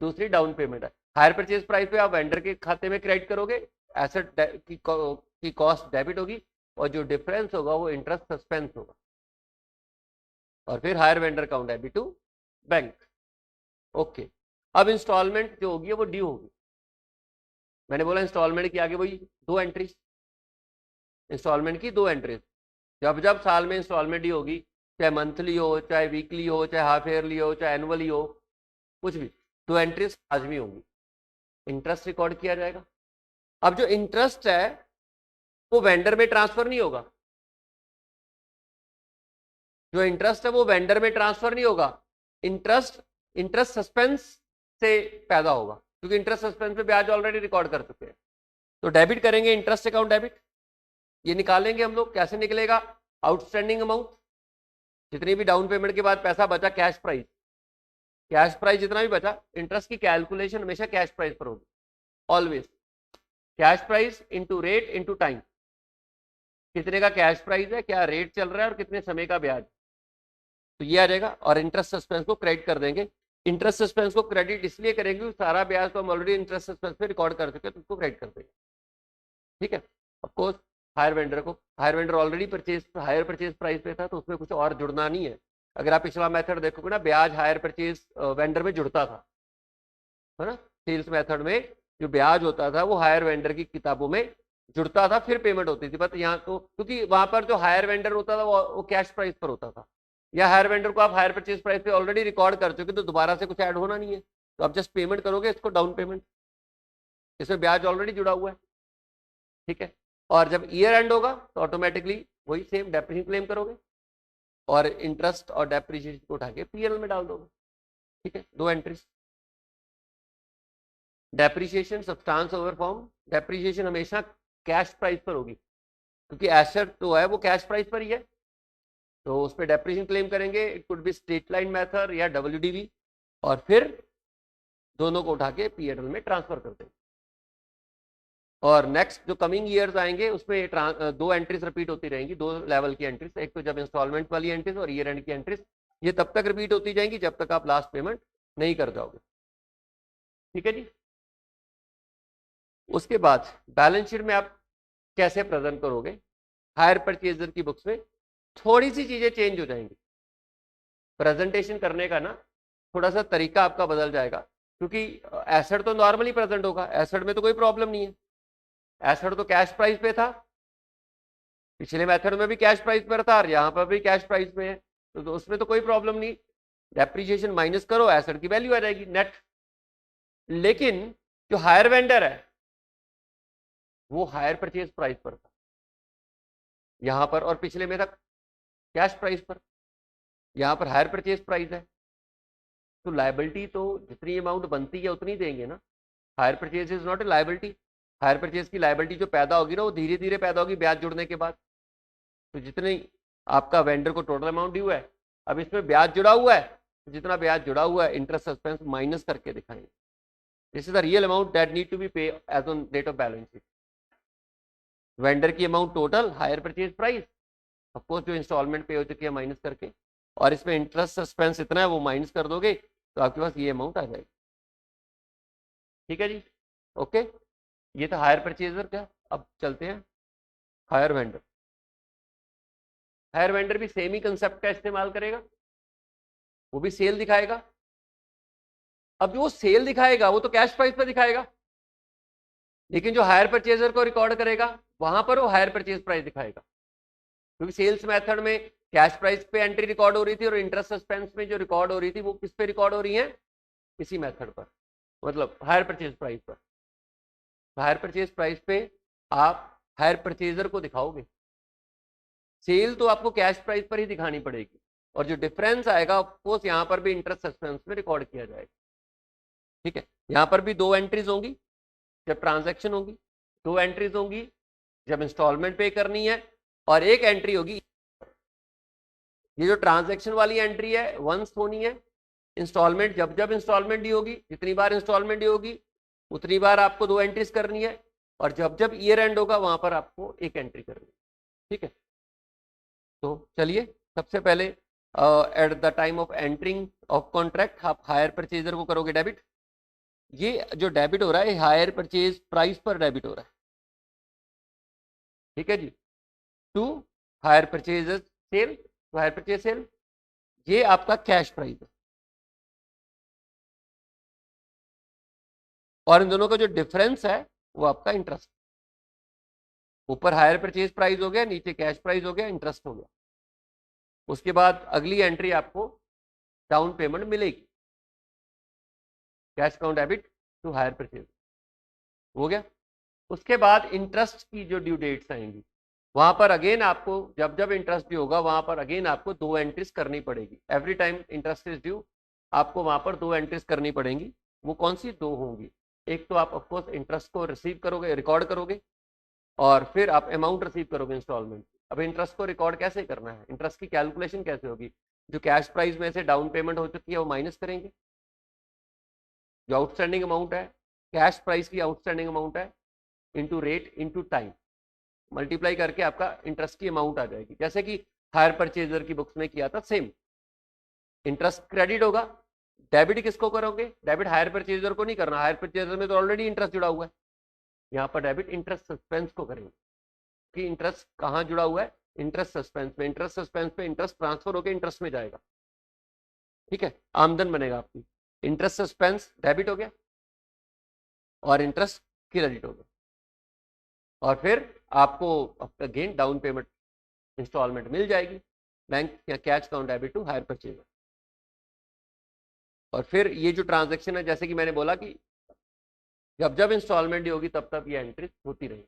दूसरी डाउन पेमेंट है। हायर परचेज प्राइस पे आप वेंडर के खाते में क्रेडिट करोगे, एसेट की कॉस्ट डेबिट होगी और जो डिफरेंस होगा वो इंटरेस्ट सस्पेंस होगा। और फिर hire vendor account debit to bank. Okay, अब इंस्टॉलमेंट जो होगी वो ड्यू होगी। मैंने बोला इंस्टॉलमेंट की आगे वही 2 एंट्रीज, इंस्टॉलमेंट की 2 एंट्रीज। जब जब साल में इंस्टॉलमेंट ड्यू होगी, चाहे मंथली हो, चाहे वीकली हो, चाहे हाफ ईयरली हो, चाहे एनुअली हो, कुछ भी, 2 एंट्रीज लाजमी होंगी। इंटरेस्ट रिकॉर्ड किया जाएगा। अब जो इंटरेस्ट है वो वेंडर में ट्रांसफर नहीं होगा, जो इंटरेस्ट है वो वेंडर में ट्रांसफर नहीं होगा, इंटरेस्ट सस्पेंस से पैदा होगा, क्योंकि इंटरेस्ट सस्पेंस पे ब्याज ऑलरेडी रिकॉर्ड कर चुके हैं। तो डेबिट करेंगे इंटरेस्ट अकाउंट डेबिट, ये निकालेंगे हम लोग। कैसे निकलेगा? आउटस्टैंडिंग अमाउंट, जितनी भी डाउन पेमेंट के बाद पैसा बचा, कैश प्राइस, कैश प्राइस जितना भी बचा, इंटरेस्ट की कैलकुलेशन हमेशा कैश प्राइस पर होगी always. Cash price into rate into time, कितने का कैश प्राइस है, क्या रेट चल रहा है और कितने समय का ब्याज, तो ये आ जाएगा। और इंटरेस्ट सस्पेंस को क्रेडिट कर देंगे। इंटरेस्ट सस्पेंस को क्रेडिट इसलिए करेंगे सारा ब्याज तो हम ऑलरेडी इंटरेस्ट सस्पेंस पे रिकॉर्ड कर चुके हैं, तो उसको क्रेडिट कर देंगे। ठीक है, of course higher vendor already higher purchase price पे था, तो उसमें कुछ और जुड़ना नहीं है। अगर आप पिछला मेथड देखोगे ना, ब्याज हायर परचेज वेंडर में जुड़ता था, है ना। सेल्स मेथड में जो ब्याज होता था वो हायर वेंडर की किताबों में जुड़ता था, फिर पेमेंट होती थी। बट यहाँ तो क्योंकि वहां पर जो हायर वेंडर होता था वो कैश प्राइस पर होता था, या हायर वेंडर को आप हायर परचेज प्राइस पे ऑलरेडी रिकॉर्ड कर चुके, तो दोबारा से कुछ ऐड होना नहीं है, तो आप जस्ट पेमेंट करोगे इसको डाउन पेमेंट, इसमें ब्याज ऑलरेडी जुड़ा हुआ है। ठीक है, और जब ईयर एंड होगा तो ऑटोमेटिकली वही सेम डेप्रिसिएशन क्लेम करोगे और इंटरेस्ट और डेप्रिसिएशन को उठा के पीएल में डाल दोगे। ठीक है, 2 entries. Depreciation substance over form, depreciation हमेशा कैश प्राइस पर होगी, क्योंकि एसेट तो है वो कैश प्राइस पर ही है, तो उस पर डेप्रिसिएशन क्लेम करेंगे। It could be straight line method या WDV, और फिर दोनों को उठा के पीएल में ट्रांसफर कर देंगे। और नेक्स्ट जो कमिंग ईयर्स आएंगे उसमें 2 एंट्रीज रिपीट होती रहेंगी, 2 लेवल की एंट्रीज, एक तो जब इंस्टॉलमेंट वाली एंट्रीज और ईयर एंड की एंट्रीज, ये तब तक रिपीट होती जाएंगी जब तक आप लास्ट पेमेंट नहीं कर जाओगे। ठीक है जी। उसके बाद बैलेंस शीट में आप कैसे प्रेजेंट करोगे, हायर परचेजर की बुक्स में थोड़ी सी चीजें चेंज हो जाएंगी। प्रेजेंटेशन करने का ना थोड़ा सा तरीका आपका बदल जाएगा, क्योंकि एसेट तो नॉर्मली प्रेजेंट होगा, एसेट में तो कोई प्रॉब्लम नहीं है, एसेट तो कैश प्राइस पे था, पिछले मेथड में भी कैश प्राइस पर था और यहाँ पर भी कैश प्राइस में है, तो उसमें तो कोई प्रॉब्लम नहीं। डेप्रिसिएशन माइनस करो, एसेट की वैल्यू आ जाएगी नेट। लेकिन जो हायर वेंडर है वो हायर परचेज प्राइस पर था यहां पर, और पिछले में था कैश प्राइस पर, यहां पर हायर परचेज प्राइस है, तो लायबिलिटी तो जितनी अमाउंट बनती है उतनी देंगे ना। Hire purchase is not a liability. Hire purchase की लायबिलिटी जो पैदा होगी ना वो धीरे धीरे पैदा होगी ब्याज जुड़ने के बाद। तो जितने आपका वेंडर को टोटल अमाउंट ड्यू है, अब इसमें ब्याज जुड़ा हुआ है, तो जितना ब्याज जुड़ा हुआ है इंटरेस्ट सस्पेंस माइनस करके दिखाएंगे। This is the real amount that need to be pay as on date of balance sheet. Vendor की amount total, hire purchase price, of course जो इंस्टॉलमेंट पे हो चुकी है माइनस करके, और इसमें इंटरेस्ट सस्पेंस इतना है वो माइनस कर दोगे तो आपके पास ये अमाउंट आ जाएगी। ठीक है जी, ओके। ये था हायर परचेजर का। अब चलते हैं हायर वेंडर। हायर वेंडर भी सेम ही कंसेप्ट का इस्तेमाल करेगा, वो भी सेल दिखाएगा। अब जो वो सेल दिखाएगा वो तो कैश प्राइस पर दिखाएगा, लेकिन जो हायर परचेजर को रिकॉर्ड करेगा वहां पर वो हायर परचेज प्राइस दिखाएगा, क्योंकि सेल्स मेथड में कैश प्राइस पे एंट्री रिकॉर्ड हो रही थी और इंटरेस्ट सस्पेंस में जो रिकॉर्ड हो रही थी वो किस पे रिकॉर्ड हो रही है, इसी मेथड पर, मतलब हायर परचेज प्राइस पर। हायर परचेज प्राइस पे आप हायर परचेजर को दिखाओगे, सेल तो आपको कैश प्राइस पर ही दिखानी पड़ेगी, और जो डिफरेंस आएगा ऑफकोर्स यहाँ पर भी इंटरेस्ट सस्पेंस में रिकॉर्ड किया जाएगा। ठीक है, यहाँ पर भी 2 एंट्रीज होंगी जब ट्रांजैक्शन होगी, 2 एंट्रीज होंगी जब इंस्टॉलमेंट पे करनी है, और 1 एंट्री होगी। ये जो ट्रांजैक्शन वाली एंट्री है वंस होनी है, इंस्टॉलमेंट जब जब इंस्टॉलमेंट ड्यू होगी, जितनी बार इंस्टॉलमेंट ड्यू होगी उतनी बार आपको 2 एंट्रीज करनी है, और जब जब ईयर एंड होगा वहां पर आपको 1 एंट्री करनी है। ठीक है, तो चलिए सबसे पहले at the time of entering of contract आप हायर परचेजर को करोगे डेबिट। ये जो डेबिट हो रहा है हायर परचेज प्राइस पर डेबिट हो रहा है। ठीक है जी, टू हायर परचेज सेल, तो हायर परचेज सेल ये आपका कैश प्राइस है, और इन दोनों का जो डिफरेंस है वो आपका इंटरेस्ट। ऊपर हायर परचेज प्राइस हो गया, नीचे कैश प्राइस हो गया, इंटरेस्ट हो गया। उसके बाद अगली एंट्री आपको डाउन पेमेंट मिलेगी, cash count debit to hire purchase हो गया। उसके बाद इंटरेस्ट की जो ड्यू डेट्स आएंगी वहां पर अगेन आपको जब जब इंटरेस्ट ड्यू होगा वहां पर अगेन आपको 2 एंट्रीज करनी पड़ेगी। Every time interest is due आपको वहां पर 2 एंट्रीज करनी पड़ेंगी। वो कौन सी 2 होंगी, एक तो आप ऑफकोर्स इंटरेस्ट को रिसीव करोगे, रिकॉर्ड करोगे, और फिर आप अमाउंट रिसीव करोगे इंस्टॉलमेंट। अब इंटरेस्ट को रिकॉर्ड कैसे करना है, इंटरेस्ट की कैलकुलेशन कैसे होगी, जो कैश प्राइस में से डाउन पेमेंट हो चुकी है वो माइनस करेंगे, जो आउटस्टैंडिंग अमाउंट है कैश प्राइस की आउटस्टैंडिंग अमाउंट है into rate into time, multiply करके आपका इंटरेस्ट की अमाउंट आ जाएगी। जैसे कि हायर परचेजर की बुक्स में किया था सेम, इंटरेस्ट क्रेडिट होगा। डेबिट किसको करोगे, डेबिट हायर परचेजर को नहीं करना, हायर परचेजर में तो ऑलरेडी इंटरेस्ट जुड़ा हुआ है। यहाँ पर डेबिट इंटरेस्ट सस्पेंस को करेंगे, कि इंटरेस्ट कहाँ जुड़ा हुआ है, इंटरेस्ट सस्पेंस में, इंटरेस्ट सस्पेंस पे इंटरेस्ट ट्रांसफर होकर इंटरेस्ट में जाएगा। ठीक है, आमदन बनेगा आपकी। इंटरेस्ट सस्पेंस डेबिट हो गया और इंटरेस्ट क्रेडिट हो गया, और फिर आपको अगेन डाउन पेमेंट इंस्टॉलमेंट मिल जाएगी बैंक या cash count debit to hire purchaser. और फिर ये जो ट्रांजैक्शन है जैसे कि मैंने बोला कि जब जब इंस्टॉलमेंट होगी तब तब ये एंट्रीज होती रहेगी।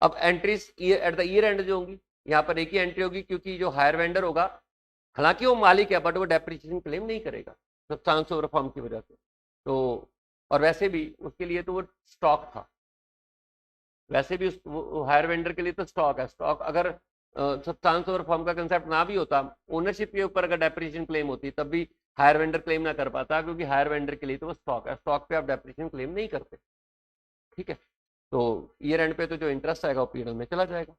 अब entries at the year and जो होंगी यहाँ पर एक ही एंट्री होगी, क्योंकि जो हायर वेंडर होगा हालांकि वो मालिक है बट वो डेप्रिसिएशन क्लेम नहीं करेगा सब्सटेंस ओवर फॉर्म की वजह से। तो और वैसे भी उसके लिए तो वो स्टॉक था, वैसे भी उस हायर वेंडर के लिए तो स्टॉक है। स्टॉक अगर सब्सटेंस ओवर फॉर्म का कंसेप्ट ना भी होता, ओनरशिप के ऊपर अगर डेप्रिसिएशन क्लेम होती तब भी हायर वेंडर क्लेम ना कर पाता, क्योंकि हायर वेंडर के लिए तो वो स्टॉक है, स्टॉक पे आप डेप्रिसिएशन क्लेम नहीं करते। ठीक है, तो ईयर एंड पे तो जो इंटरेस्ट आएगा वो पीरियड में चला जाएगा।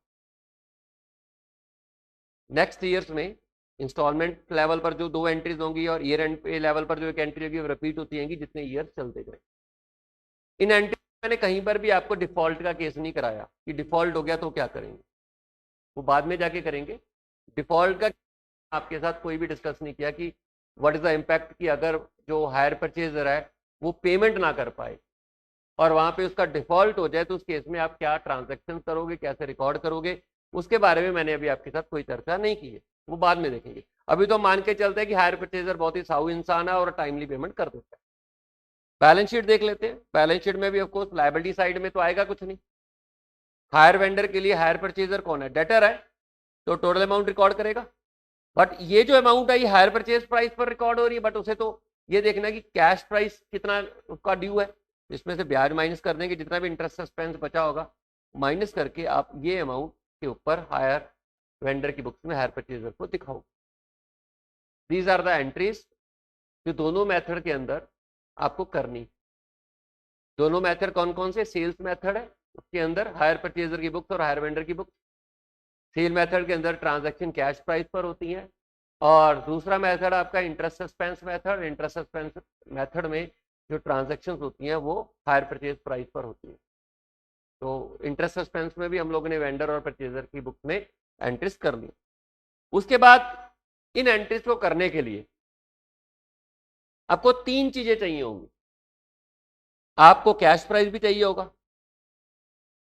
नेक्स्ट ईयर्स में इंस्टॉलमेंट लेवल पर जो 2 एंट्रीज होंगी और ईयर एंड पे लेवल पर जो एक एंट्री होगी वो रिपीट होती रहेंगी जितने ईयर चलते गए। इन एंट्री मैंने कहीं पर भी आपको डिफॉल्ट का केस नहीं कराया कि डिफॉल्ट हो गया तो क्या करेंगे, वो बाद में जाके करेंगे। डिफॉल्ट का आपके साथ कोई भी डिस्कस नहीं किया कि व्हाट इज द इम्पैक्ट कि अगर जो हायर परचेजर है वो पेमेंट ना कर पाए और वहां पे उसका डिफॉल्ट हो जाए तो उस केस में आप क्या ट्रांजैक्शन करोगे, कैसे रिकॉर्ड करोगे, उसके बारे में मैंने अभी आपके साथ कोई चर्चा नहीं की है, वो बाद में देखेंगे। अभी तो मान के चलते हैं कि हायर परचेजर बहुत ही साहू इंसान है और टाइमली पेमेंट कर देता है। बैलेंस शीट देख लेते हैं। बैलेंस शीट में भी ऑफ कोर्स लायबिलिटी साइड में तो आएगा कुछ नहीं। हायर वेंडर के लिए हायर परचेजर कौन है? डेटर है, तो टोटल अमाउंट रिकॉर्ड करेगा। बट ये जो अमाउंट है ये हायर परचेज प्राइस पर रिकॉर्ड हो रही है, बट उसे तो ये देखना है कि कैश प्राइस कितना उसका ड्यू है, इसमें से ब्याज माइनस कर देंगे, जितना भी इंटरेस्ट सस्पेंस बचा होगा माइनस करके आप ये अमाउंट के ऊपर हायर वेंडर की बुक्स में हायर परचेजर को दिखाओ। दीज आर द एंट्रीज जो दोनों मेथड के अंदर आपको करनी। दोनों मेथड कौन कौन से? सेल्स मेथड है, उसके अंदर हायर परचेजर की बुक्स और हायर वेंडर की बुक्स। सेल मेथड के अंदर ट्रांजैक्शन कैश प्राइस पर होती है, और दूसरा मेथड आपका interest suspense method. Interest suspense method में जो ट्रांजैक्शंस होती हैं वो हायर परचेज प्राइस पर होती है। तो इंटरेस्ट सस्पेंस में भी हम लोगों ने वेंडर और परचेजर की बुक में एंट्रीज कर ली। उसके बाद इन एंट्रीज को करने के लिए आपको तीन चीजें चाहिए होंगी। आपको कैश प्राइस भी चाहिए होगा,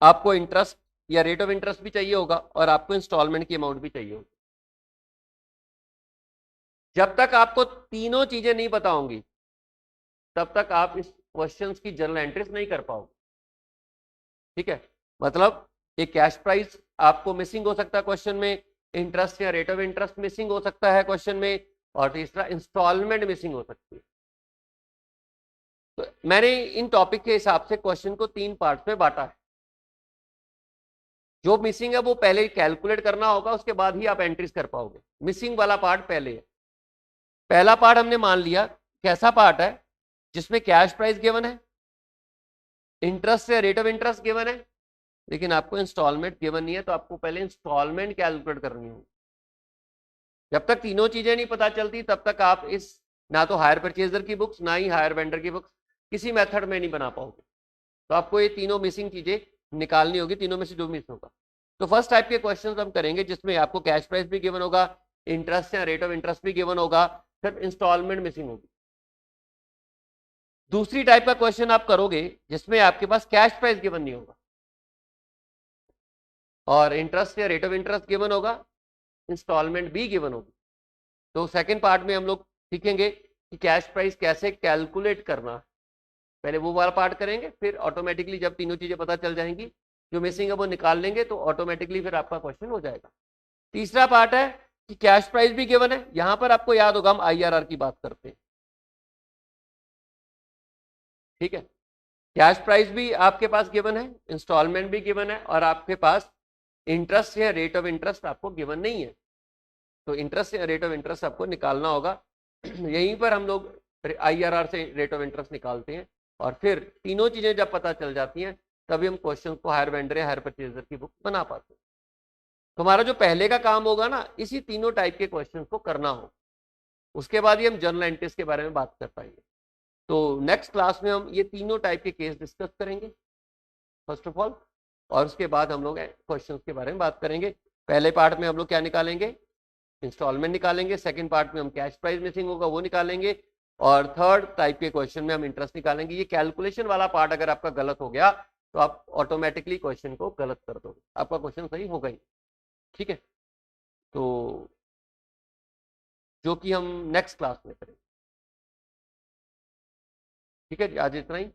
आपको इंटरेस्ट या रेट ऑफ इंटरेस्ट भी चाहिए होगा, और आपको इंस्टॉलमेंट की अमाउंट भी चाहिए होगी। जब तक आपको तीनों चीजें नहीं पता होंगी तब तक आप इस क्वेश्चंस की जर्नल एंट्रीज नहीं कर पाओगे। ठीक है, मतलब एक कैश प्राइस आपको मिसिंग हो सकता है क्वेश्चन में, इंटरेस्ट या रेट ऑफ इंटरेस्ट मिसिंग हो सकता है क्वेश्चन में, और तीसरा इंस्टॉलमेंट मिसिंग हो सकती है। तो मैंने इन टॉपिक के हिसाब से क्वेश्चन को तीन पार्ट में बांटा है। जो मिसिंग है वो पहले कैलकुलेट करना होगा, उसके बाद ही आप एंट्रीज कर पाओगे। मिसिंग वाला पार्ट पहले है। पहला पार्ट हमने मान लिया कैसा पार्ट है? जिसमें कैश प्राइस गिवन है, इंटरेस्ट या रेट ऑफ इंटरेस्ट गिवन है, लेकिन आपको इंस्टॉलमेंट गिवन नहीं है, तो आपको पहले इंस्टॉलमेंट कैलकुलेट करनी होगी। जब तक तीनों चीजें नहीं पता चलती तब तक आप इस ना तो हायर परचेजर की बुक्स ना ही हायर वेंडर की बुक्स किसी मेथड में नहीं बना पाओगे। तो आपको ये तीनों मिसिंग चीजें निकालनी होगी, तीनों में से जो मिस होगा। तो फर्स्ट टाइप के क्वेश्चन हम करेंगे जिसमें आपको कैश प्राइस भी गिवन होगा, इंटरेस्ट या रेट ऑफ इंटरेस्ट भी गिवन होगा, सिर्फ इंस्टॉलमेंट मिसिंग होगी। दूसरी टाइप का क्वेश्चन आप करोगे जिसमें आपके पास कैश प्राइस गिवन नहीं होगा और इंटरेस्ट या रेट ऑफ इंटरेस्ट गिवन होगा, इंस्टॉलमेंट भी गिवन होगी। तो सेकंड पार्ट में हम लोग सीखेंगे कि कैश प्राइस कैसे कैलकुलेट करना। पहले वो वाला पार्ट करेंगे, फिर ऑटोमेटिकली जब तीनों चीजें पता चल जाएंगी, जो मिसिंग है वो निकाल लेंगे, तो ऑटोमेटिकली फिर आपका क्वेश्चन हो जाएगा। तीसरा पार्ट है कि कैश प्राइस भी गिवन है। यहां पर आपको याद होगा हम IRR की बात करते हैं। ठीक है, कैश प्राइस भी आपके पास गिवन है, इंस्टॉलमेंट भी गिवन है, और आपके पास इंटरेस्ट या रेट ऑफ इंटरेस्ट आपको गिवन नहीं है। तो इंटरेस्ट या रेट ऑफ इंटरेस्ट आपको निकालना होगा। यहीं पर हम लोग IRR से रेट ऑफ इंटरेस्ट निकालते हैं, और फिर तीनों चीजें जब पता चल जाती हैं तभी हम क्वेश्चन को हायर वेंडर या हायर परचेजर की बुक बना पाते हैं। तुम्हारा जो पहले का काम होगा ना, इसी तीनों टाइप के क्वेश्चन को करना हो, उसके बाद ही हम जर्नल एंट्रीज के बारे में बात कर पाएंगे। तो नेक्स्ट क्लास में हम ये तीनों टाइप के केस डिस्कस करेंगे फर्स्ट ऑफ ऑल, और उसके बाद हम लोग क्वेश्चंस के बारे में बात करेंगे। पहले पार्ट में हम लोग क्या निकालेंगे? इंस्टॉलमेंट निकालेंगे। सेकंड पार्ट में हम कैश प्राइस मिसिंग होगा वो निकालेंगे, और थर्ड टाइप के क्वेश्चन में हम इंटरेस्ट निकालेंगे। ये कैलकुलेशन वाला पार्ट अगर आपका गलत हो गया तो आप ऑटोमेटिकली क्वेश्चन को गलत कर दोगे, आपका क्वेश्चन सही होगा ही। ठीक है, तो जो कि हम नेक्स्ट क्लास में करेंगे। ठीक है जी, आज इतना ही।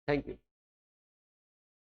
Thank you.